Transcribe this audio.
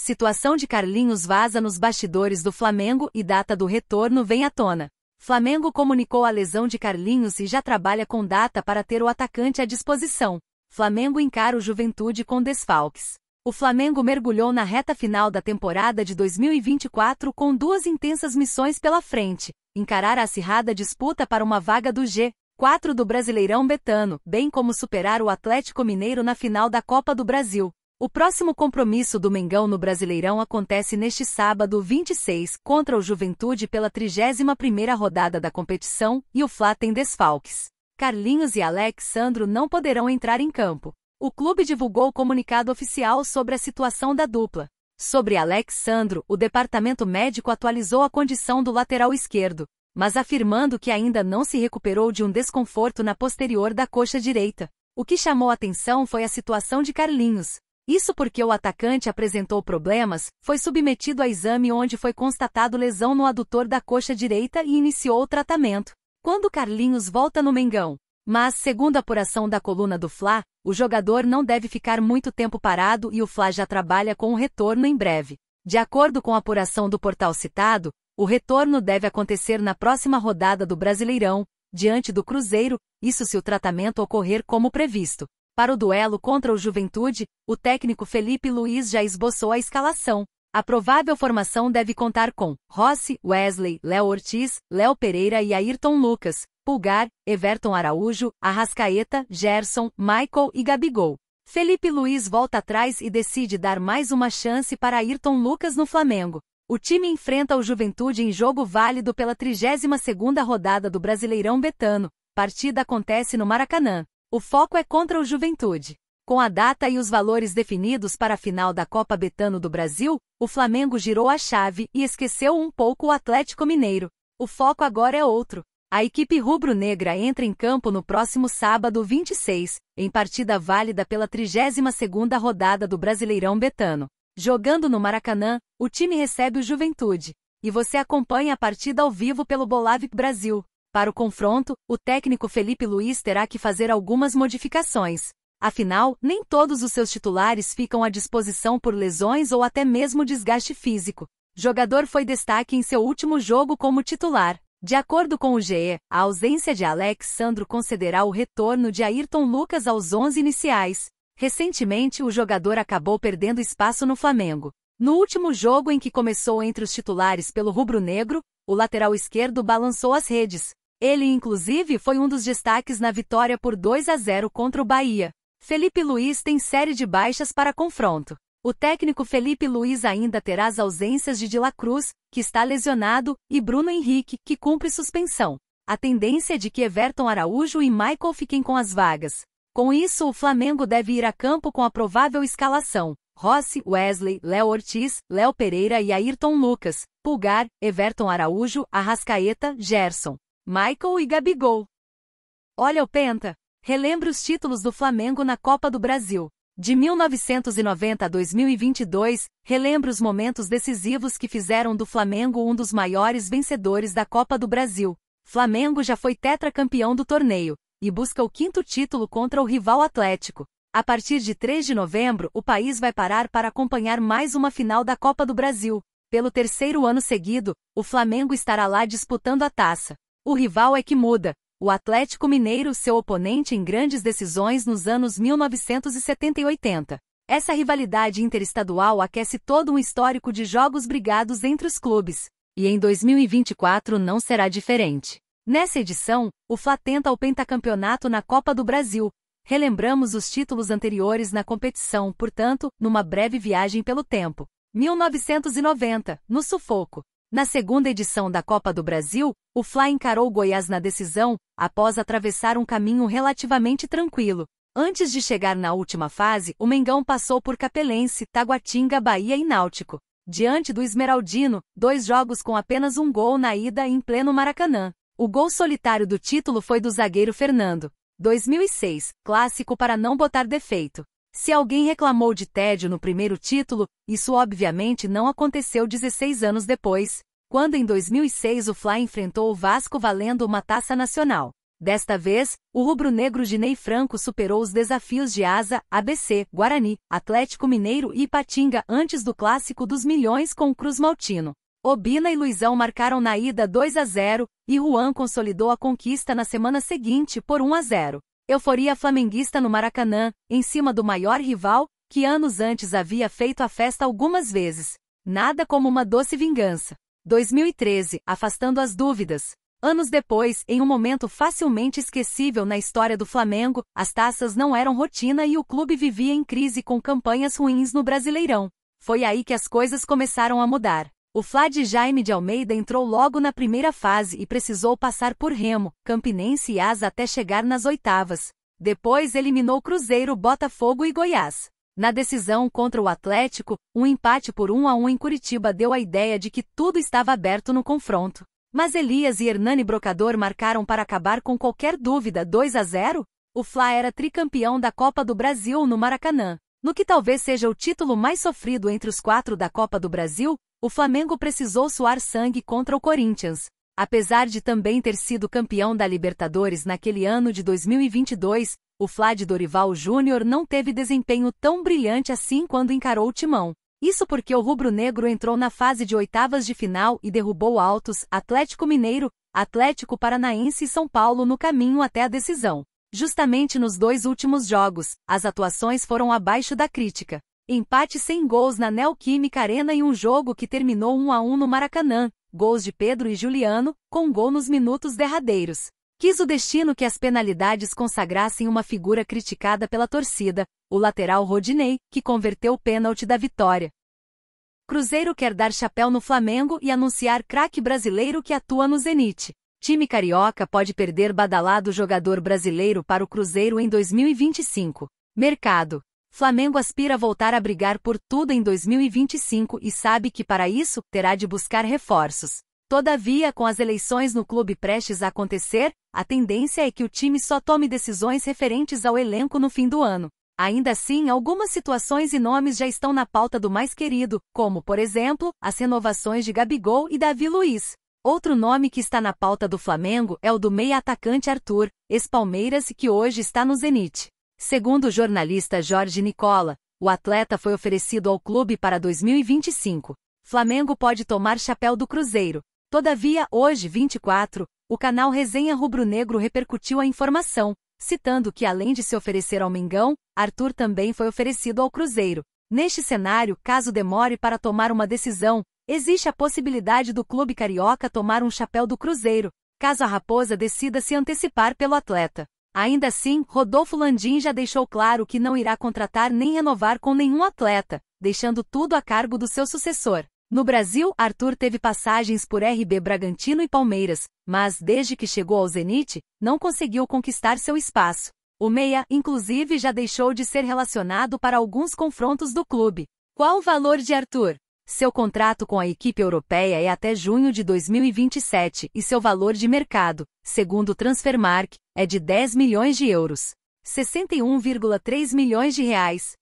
Situação de Carlinhos vaza nos bastidores do Flamengo e data do retorno vem à tona. Flamengo comunicou a lesão de Carlinhos e já trabalha com data para ter o atacante à disposição. Flamengo encara o Juventude com desfalques. O Flamengo mergulhou na reta final da temporada de 2024 com duas intensas missões pela frente: encarar a acirrada disputa para uma vaga do G4 do Brasileirão Betano, bem como superar o Atlético Mineiro na final da Copa do Brasil. O próximo compromisso do Mengão no Brasileirão acontece neste sábado 26, contra o Juventude pela 31ª rodada da competição, e o Fla tem desfalques. Carlinhos e Alex Sandro não poderão entrar em campo. O clube divulgou comunicado oficial sobre a situação da dupla. Sobre Alex Sandro, o departamento médico atualizou a condição do lateral esquerdo, mas afirmando que ainda não se recuperou de um desconforto na posterior da coxa direita. O que chamou atenção foi a situação de Carlinhos. Isso porque o atacante apresentou problemas, foi submetido a exame onde foi constatado lesão no adutor da coxa direita e iniciou o tratamento. Quando Carlinhos volta no Mengão? Mas, segundo a apuração da coluna do Fla, o jogador não deve ficar muito tempo parado e o Fla já trabalha com o retorno em breve. De acordo com a apuração do portal citado, o retorno deve acontecer na próxima rodada do Brasileirão, diante do Cruzeiro, isso se o tratamento ocorrer como previsto. Para o duelo contra o Juventude, o técnico Felipe Luiz já esboçou a escalação. A provável formação deve contar com Rossi, Wesley, Léo Ortiz, Léo Pereira e Ayrton Lucas, Pulgar, Everton Araújo, Arrascaeta, Gerson, Michael e Gabigol. Felipe Luiz volta atrás e decide dar mais uma chance para Ayrton Lucas no Flamengo. O time enfrenta o Juventude em jogo válido pela 32ª rodada do Brasileirão Betano. Partida acontece no Maracanã. O foco é contra o Juventude. Com a data e os valores definidos para a final da Copa Betano do Brasil, o Flamengo girou a chave e esqueceu um pouco o Atlético Mineiro. O foco agora é outro. A equipe rubro-negra entra em campo no próximo sábado 26, em partida válida pela 32ª rodada do Brasileirão Betano. Jogando no Maracanã, o time recebe o Juventude. E você acompanha a partida ao vivo pelo Bolavic Brasil. Para o confronto, o técnico Felipe Luiz terá que fazer algumas modificações. Afinal, nem todos os seus titulares ficam à disposição por lesões ou até mesmo desgaste físico. O jogador foi destaque em seu último jogo como titular. De acordo com o GE, a ausência de Alex Sandro concederá o retorno de Ayrton Lucas aos 11 iniciais. Recentemente, o jogador acabou perdendo espaço no Flamengo. No último jogo em que começou entre os titulares pelo rubro-negro, o lateral esquerdo balançou as redes. Ele, inclusive, foi um dos destaques na vitória por 2-0 contra o Bahia. Felipe Luiz tem série de baixas para confronto. O técnico Felipe Luiz ainda terá as ausências de La Cruz, que está lesionado, e Bruno Henrique, que cumpre suspensão. A tendência é de que Everton Araújo e Michael fiquem com as vagas. Com isso, o Flamengo deve ir a campo com a provável escalação: Rossi, Wesley, Léo Ortiz, Léo Pereira e Ayrton Lucas, Pulgar, Everton Araújo, Arrascaeta, Gerson, Michael e Gabigol. Olha o Penta. Relembre os títulos do Flamengo na Copa do Brasil. De 1990 a 2022, relembre os momentos decisivos que fizeram do Flamengo um dos maiores vencedores da Copa do Brasil. Flamengo já foi tetracampeão do torneio e busca o 5º título contra o rival Atlético. A partir de 3 de novembro, o país vai parar para acompanhar mais uma final da Copa do Brasil. Pelo 3º ano seguido, o Flamengo estará lá disputando a taça. O rival é que muda. O Atlético Mineiro, seu oponente em grandes decisões nos anos 1970 e 80. Essa rivalidade interestadual aquece todo um histórico de jogos brigados entre os clubes. E em 2024 não será diferente. Nessa edição, o Fla tenta o pentacampeonato na Copa do Brasil. Relembramos os títulos anteriores na competição, portanto, numa breve viagem pelo tempo. 1990, no sufoco. Na segunda edição da Copa do Brasil, o Fla encarou o Goiás na decisão, após atravessar um caminho relativamente tranquilo. Antes de chegar na última fase, o Mengão passou por Capelense, Taguatinga, Bahia e Náutico. Diante do Esmeraldino, 2 jogos com apenas um gol na ida em pleno Maracanã. O gol solitário do título foi do zagueiro Fernando. 2006, clássico para não botar defeito. Se alguém reclamou de tédio no primeiro título, isso obviamente não aconteceu 16 anos depois, quando em 2006 o Fla enfrentou o Vasco valendo uma taça nacional. Desta vez, o rubro-negro de Ney Franco superou os desafios de Asa, ABC, Guarani, Atlético Mineiro e Ipatinga antes do Clássico dos Milhões com o Cruz Maltino. Obina e Luizão marcaram na ida 2-0, e Juan consolidou a conquista na semana seguinte por 1-0. Euforia flamenguista no Maracanã, em cima do maior rival, que anos antes havia feito a festa algumas vezes. Nada como uma doce vingança. 2013, afastando as dúvidas. Anos depois, em um momento facilmente esquecível na história do Flamengo, as taças não eram rotina e o clube vivia em crise com campanhas ruins no Brasileirão. Foi aí que as coisas começaram a mudar. O Fla de Jaime de Almeida entrou logo na primeira fase e precisou passar por Remo, Campinense e Asa até chegar nas oitavas. Depois eliminou Cruzeiro, Botafogo e Goiás. Na decisão contra o Atlético, um empate por 1-1 em Curitiba deu a ideia de que tudo estava aberto no confronto. Mas Elias e Hernani Brocador marcaram para acabar com qualquer dúvida. 2-0? O Fla era tricampeão da Copa do Brasil no Maracanã. No que talvez seja o título mais sofrido entre os 4 da Copa do Brasil, o Flamengo precisou suar sangue contra o Corinthians. Apesar de também ter sido campeão da Libertadores naquele ano de 2022, o Fla de Dorival Júnior não teve desempenho tão brilhante assim quando encarou o Timão. Isso porque o rubro-negro entrou na fase de oitavas de final e derrubou Altos, Atlético Mineiro, Atlético Paranaense e São Paulo no caminho até a decisão. Justamente nos 2 últimos jogos, as atuações foram abaixo da crítica. Empate sem gols na Neoquímica Arena e um jogo que terminou 1-1 no Maracanã, gols de Pedro e Juliano, com gol nos minutos derradeiros. Quis o destino que as penalidades consagrassem uma figura criticada pela torcida, o lateral Rodinei, que converteu o pênalti da vitória. Cruzeiro quer dar chapéu no Flamengo e anunciar craque brasileiro que atua no Zenit. Time carioca pode perder badalado jogador brasileiro para o Cruzeiro em 2025. Mercado. Flamengo aspira a voltar a brigar por tudo em 2025 e sabe que para isso, terá de buscar reforços. Todavia, com as eleições no clube prestes a acontecer, a tendência é que o time só tome decisões referentes ao elenco no fim do ano. Ainda assim, algumas situações e nomes já estão na pauta do mais querido, como, por exemplo, as renovações de Gabigol e Davi Luiz. Outro nome que está na pauta do Flamengo é o do meia-atacante Arthur, ex-Palmeiras e que hoje está no Zenit. Segundo o jornalista Jorge Nicola, o atleta foi oferecido ao clube para 2025. Flamengo pode tomar chapéu do Cruzeiro. Todavia, hoje, 24, o canal Resenha Rubro-Negro repercutiu a informação, citando que além de se oferecer ao Mengão, Arthur também foi oferecido ao Cruzeiro. Neste cenário, caso demore para tomar uma decisão, existe a possibilidade do clube carioca tomar um chapéu do Cruzeiro, caso a Raposa decida se antecipar pelo atleta. Ainda assim, Rodolfo Landim já deixou claro que não irá contratar nem renovar com nenhum atleta, deixando tudo a cargo do seu sucessor. No Brasil, Arthur teve passagens por RB Bragantino e Palmeiras, mas desde que chegou ao Zenit, não conseguiu conquistar seu espaço. O meia, inclusive, já deixou de ser relacionado para alguns confrontos do clube. Qual o valor de Arthur? Seu contrato com a equipe europeia é até junho de 2027 e seu valor de mercado, segundo o Transfermarkt, é de 10 milhões de euros. 61,3 milhões de reais.